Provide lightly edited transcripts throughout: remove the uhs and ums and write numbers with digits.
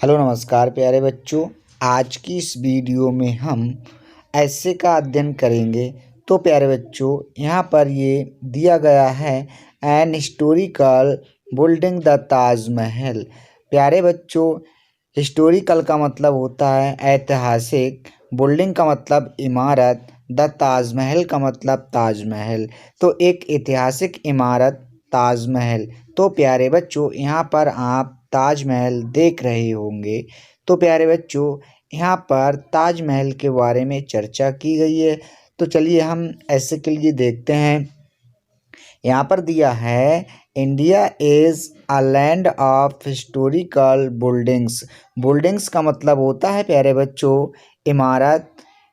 Hello नमस्कार प्यारे बच्चों। आज की इस वीडियो में हम ऐसे का अध्ययन करेंगे। तो प्यारे बच्चों यहाँ पर ये दिया गया है an historical building the Taj Mahal. प्यारे बच्चों हिस्टोरिकल का मतलब होता है ऐतिहासिक, बिल्डिंग का मतलब इमारत, द ताजमहल का मतलब ताजमहल। तो एक ऐतिहासिक इमारत ताजमहल। तो प्यारे बच्चों यहाँ पर आप ताजमहल देख रहे होंगे। तो प्यारे बच्चों यहाँ पर ताजमहल के बारे में चर्चा की गई है। तो चलिए हम ऐसे के लिए देखते हैं। यहाँ पर दिया है India is a land of historical buildings. Buildings का मतलब होता है प्यारे बच्चों इमारत,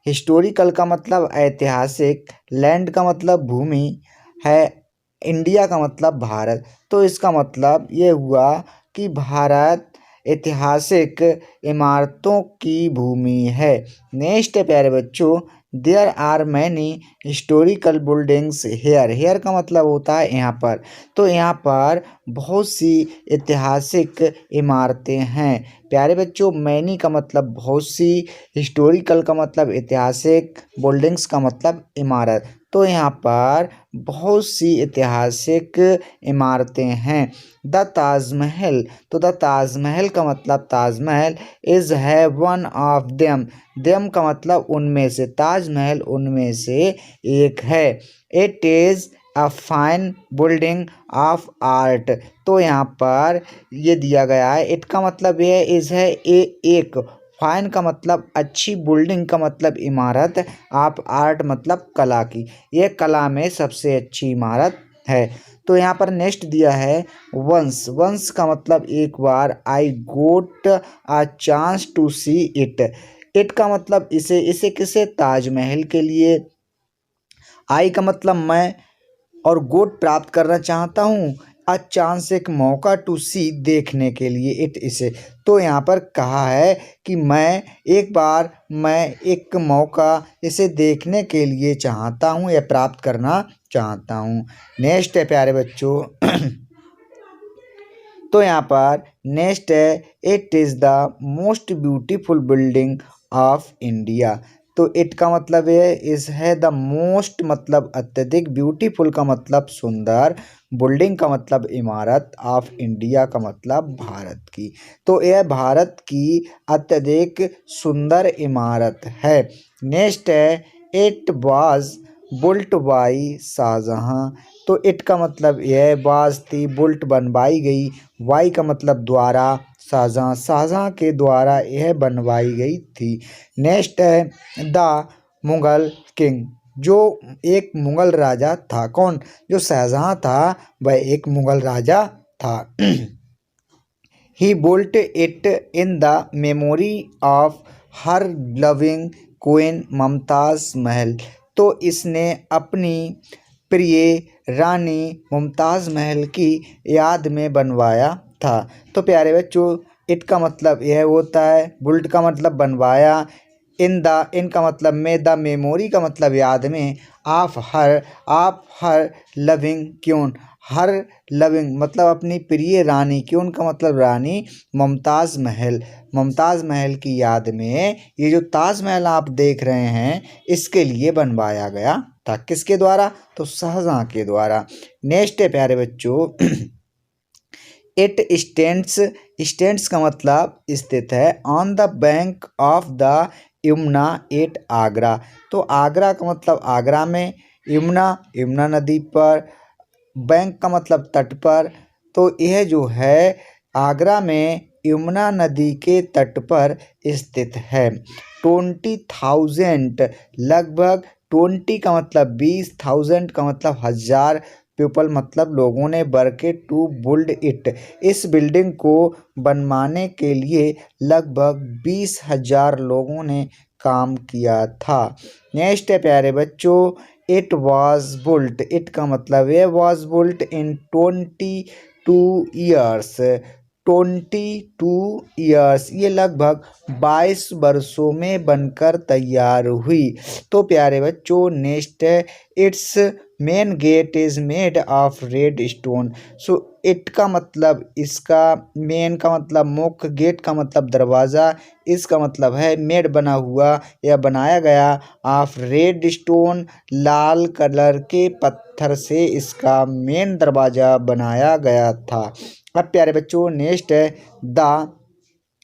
हिस्टोरिकल का मतलब ऐतिहासिक, लैंड का मतलब भूमि है, इंडिया का मतलब भारत। तो इसका मतलब ये हुआ कि भारत ऐतिहासिक इमारतों की भूमि है। नेक्स्ट है प्यारे बच्चों there are many historical buildings here. Here का मतलब होता है यहाँ पर। तो यहाँ पर बहुत सी ऐतिहासिक इमारतें हैं। प्यारे बच्चों मैनी का मतलब बहुत सी, हिस्टोरिकल का मतलब ऐतिहासिक, बिल्डिंग्स का मतलब इमारत। तो यहाँ पर बहुत सी ऐतिहासिक इमारतें हैं। द ताजमहल, तो द ताजमहल का मतलब ताजमहल इज है वन ऑफ देम। देम का मतलब उनमें से, ताजमहल उनमें से एक है। It is a fine building of art. तो यहाँ पर ये दिया गया है, इट का मतलब ये इज है एक, फाइन का मतलब अच्छी, बिल्डिंग का मतलब इमारत, आप आर्ट मतलब कला की, ये कला में सबसे अच्छी इमारत है। तो यहाँ पर नेक्स्ट दिया है वंस। वंस का मतलब एक बार, I got a chance to see it. It का मतलब इसे, इसे किसे, ताजमहल के लिए। आई का मतलब मैं, और गोट प्राप्त करना चाहता हूँ, अ चांस एक मौका, टू सी देखने के लिए, इट इसे। तो यहाँ पर कहा है कि मैं एक बार, मैं एक मौका इसे देखने के लिए चाहता हूँ या प्राप्त करना चाहता हूँ। नेक्स्ट है प्यारे बच्चों तो यहाँ पर नेक्स्ट है it is the most beautiful building of India. तो इट का मतलब है इस है, द मोस्ट मतलब अत्यधिक, ब्यूटीफुल का मतलब सुंदर, बिल्डिंग का मतलब इमारत, ऑफ इंडिया का मतलब भारत की। तो यह भारत की अत्यधिक सुंदर इमारत है। नेक्स्ट है it was built by Shahjahan. तो इट का मतलब यह बाज थी, बुल्ट बनवाई गई, वाई का मतलब द्वारा, शाहजहाँ, शाहजहाँ के द्वारा यह बनवाई गई थी। नेक्स्ट है द मुगल किंग, जो एक मुगल राजा था। कौन? जो शाहजहाँ था वह एक मुगल राजा था। He built it in the memory of her loving queen Mumtaz Mahal. तो इसने अपनी प्रिय रानी मुमताज़ महल की याद में बनवाया था। तो प्यारे बच्चों इट का मतलब यह होता है, बुल्ट का मतलब बनवाया, इन का मतलब में, द मेमोरी का मतलब याद में, आप हर लविंग क्यून, हर लविंग मतलब अपनी प्रिय रानी, क्यून का मतलब रानी, मुमताज़ महल, मुमताज़ महल की याद में ये जो ताजमहल आप देख रहे हैं इसके लिए बनवाया गया था। किसके द्वारा? तो शाहजहाँ के द्वारा। नेक्स्ट है प्यारे बच्चों इट स्टैंड्स। स्टैंड्स का मतलब स्थित है, on the bank of the Yamuna at Agra. तो आगरा का मतलब आगरा में, यमुना, यमुना नदी पर, बैंक का मतलब तट पर। तो यह जो है आगरा में यमुना नदी के तट पर स्थित है। 20,000 लगभग, 20 का मतलब 20, 1000 का मतलब हजार, पीपल मतलब लोगों ने, वर्के टू बिल्ड इट, इस बिल्डिंग को बनवाने के लिए लगभग 20,000 लोगों ने काम किया था। नेक्स्ट है प्यारे बच्चों इट वॉज बुल्ट। इट का मतलब है was built in 22 years. 22 years, ये लगभग 22 वर्षों में बनकर तैयार हुई। तो प्यारे बच्चों नेक्स्ट है its main gate is made of red stone. So it का मतलब, इसका मेन का मतलब मुख्य, गेट का मतलब दरवाज़ा, इसका मतलब है मेड बना हुआ या बनाया गया, of red stone Lal colour के पत्थर से इसका मेन दरवाज़ा बनाया गया था। अब प्यारे बच्चों नेक्स्ट है, the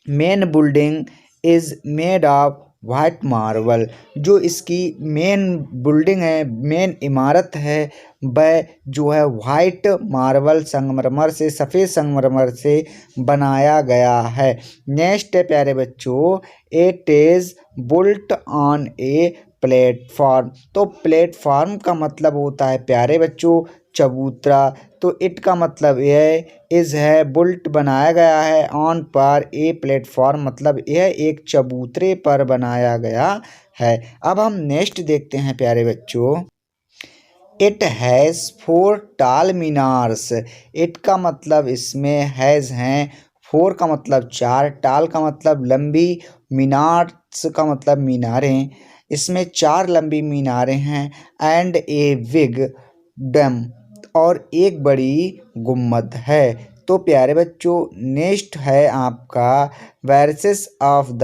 main building is made of white marble. जो इसकी मेन बिल्डिंग है, मेन इमारत है, वह जो है वाइट मार्बल संगमरमर से, सफ़ेद संगमरमर से बनाया गया है। नेक्स्ट है प्यारे बच्चों, it is built on a platform. तो प्लेटफॉर्म का मतलब होता है प्यारे बच्चों चबूतरा। तो इट का मतलब यह इज़ है, बुल्ट बनाया गया है, ऑन पर, ए प्लेटफॉर्म मतलब यह एक चबूतरे पर बनाया गया है। अब हम नेक्स्ट देखते हैं प्यारे बच्चों, इट हैज़ 4 टाल मीनार्स। इट का मतलब इसमें हैज़ हैं, 4 का मतलब 4, टाल का मतलब लंबी, मीनार्स का मतलब मीनारें। इसमें 4 लंबी मीनारें हैं, एंड ए बिग डम और एक बड़ी गुम्मद है। तो प्यारे बच्चों नेक्स्ट है आपका, verses of the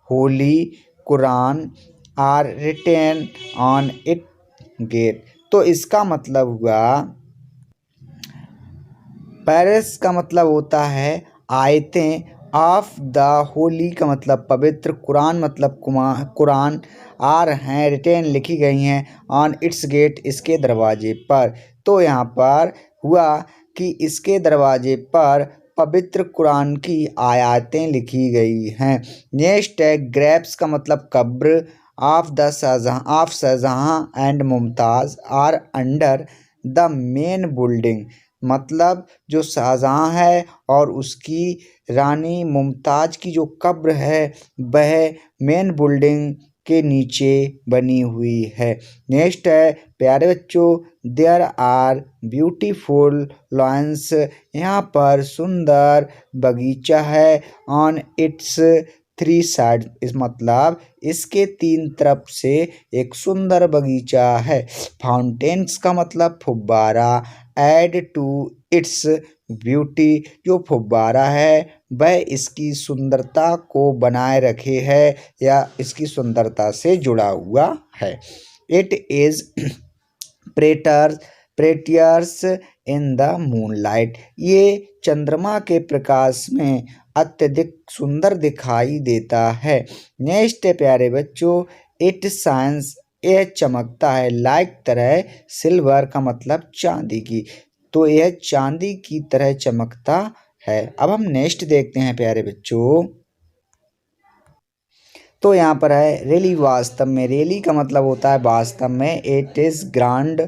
holy Quran are written on it gate. तो इसका मतलब हुआ, पैरिस का मतलब होता है आयतें, ऑफ द होली का मतलब पवित्र, कुरान मतलब कुरान, आर हैं रिटेन लिखी गई हैं, ऑन इट्स गेट इसके दरवाजे पर। तो यहाँ पर हुआ कि इसके दरवाजे पर पवित्र कुरान की आयतें लिखी गई हैं। नेक्स्ट है, ग्रेप्स का मतलब कब्र, of Shahjahan and Mumtaz are under the main building. मतलब जो शाहजहाँ है और उसकी रानी मुमताज़ की जो कब्र है वह मेन बिल्डिंग के नीचे बनी हुई है। नेक्स्ट है प्यारे बच्चों, देयर आर ब्यूटीफुल लॉन्स। यहाँ पर सुंदर बगीचा है, ऑन इट्स 3 साइड, इस मतलब इसके 3 तरफ से एक सुंदर बगीचा है। फाउंटेन्स का मतलब फुब्बारा, एड टू इट्स ब्यूटी। जो फुब्बारा है वह इसकी सुंदरता को बनाए रखे है या इसकी सुंदरता से जुड़ा हुआ है। It is prettiest in the moonlight. ये चंद्रमा के प्रकाश में अत्यधिक सुंदर दिखाई देता है। नेक्स्ट है प्यारे बच्चों, इट साइंस, यह चमकता है, लाइक तरह, सिल्वर का मतलब चांदी की। तो यह चांदी की तरह चमकता है। अब हम नेक्स्ट देखते हैं प्यारे बच्चों, तो यहाँ पर है रेली, वास्तव में, रेली का मतलब होता है वास्तव में, it is grand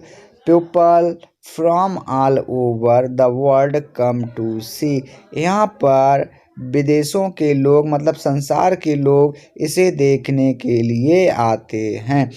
people from all over the world come to see. यहाँ पर विदेशों के लोग मतलब संसार के लोग इसे देखने के लिए आते हैं।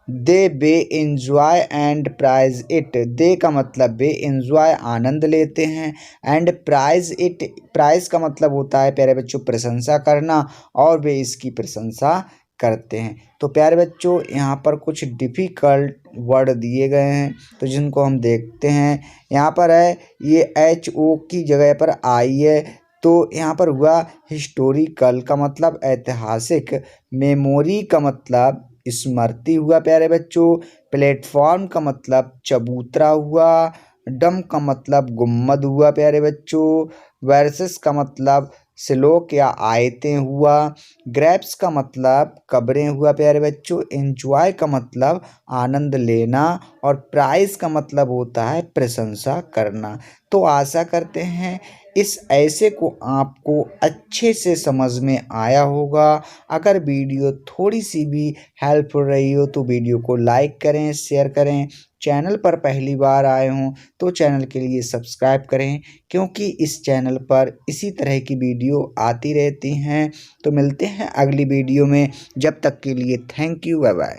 They enjoy and praise it. They का मतलब वे इंजॉय आनंद लेते हैं, एंड प्राइज इट, प्राइज का मतलब होता है प्यारे बच्चों प्रशंसा करना, और वे इसकी प्रशंसा करते हैं। तो प्यारे बच्चों यहाँ पर कुछ डिफ़िकल्ट वर्ड दिए गए हैं तो जिनको हम देखते हैं। यहाँ पर है ये HO की जगह पर आई है, तो यहाँ पर हुआ हिस्टोरिकल का मतलब ऐतिहासिक, मेमोरी का मतलब स्मृति हुआ प्यारे बच्चों, प्लेटफॉर्म का मतलब चबूतरा हुआ, डम का मतलब गुम्मद हुआ प्यारे बच्चों, वर्सेस का मतलब श्लोक या आयतें हुआ, ग्रैप्स का मतलब कब्रें हुआ प्यारे बच्चों, एंजॉय का मतलब आनंद लेना, और प्राइज का मतलब होता है प्रशंसा करना। तो आशा करते हैं इस ऐसे को आपको अच्छे से समझ में आया होगा। अगर वीडियो थोड़ी सी भी हेल्पफुल रही हो तो वीडियो को लाइक करें, शेयर करें। चैनल पर पहली बार आए हों तो चैनल के लिए सब्सक्राइब करें, क्योंकि इस चैनल पर इसी तरह की वीडियो आती रहती हैं। तो मिलते हैं अगली वीडियो में, जब तक के लिए थैंक यू, बाय बाय।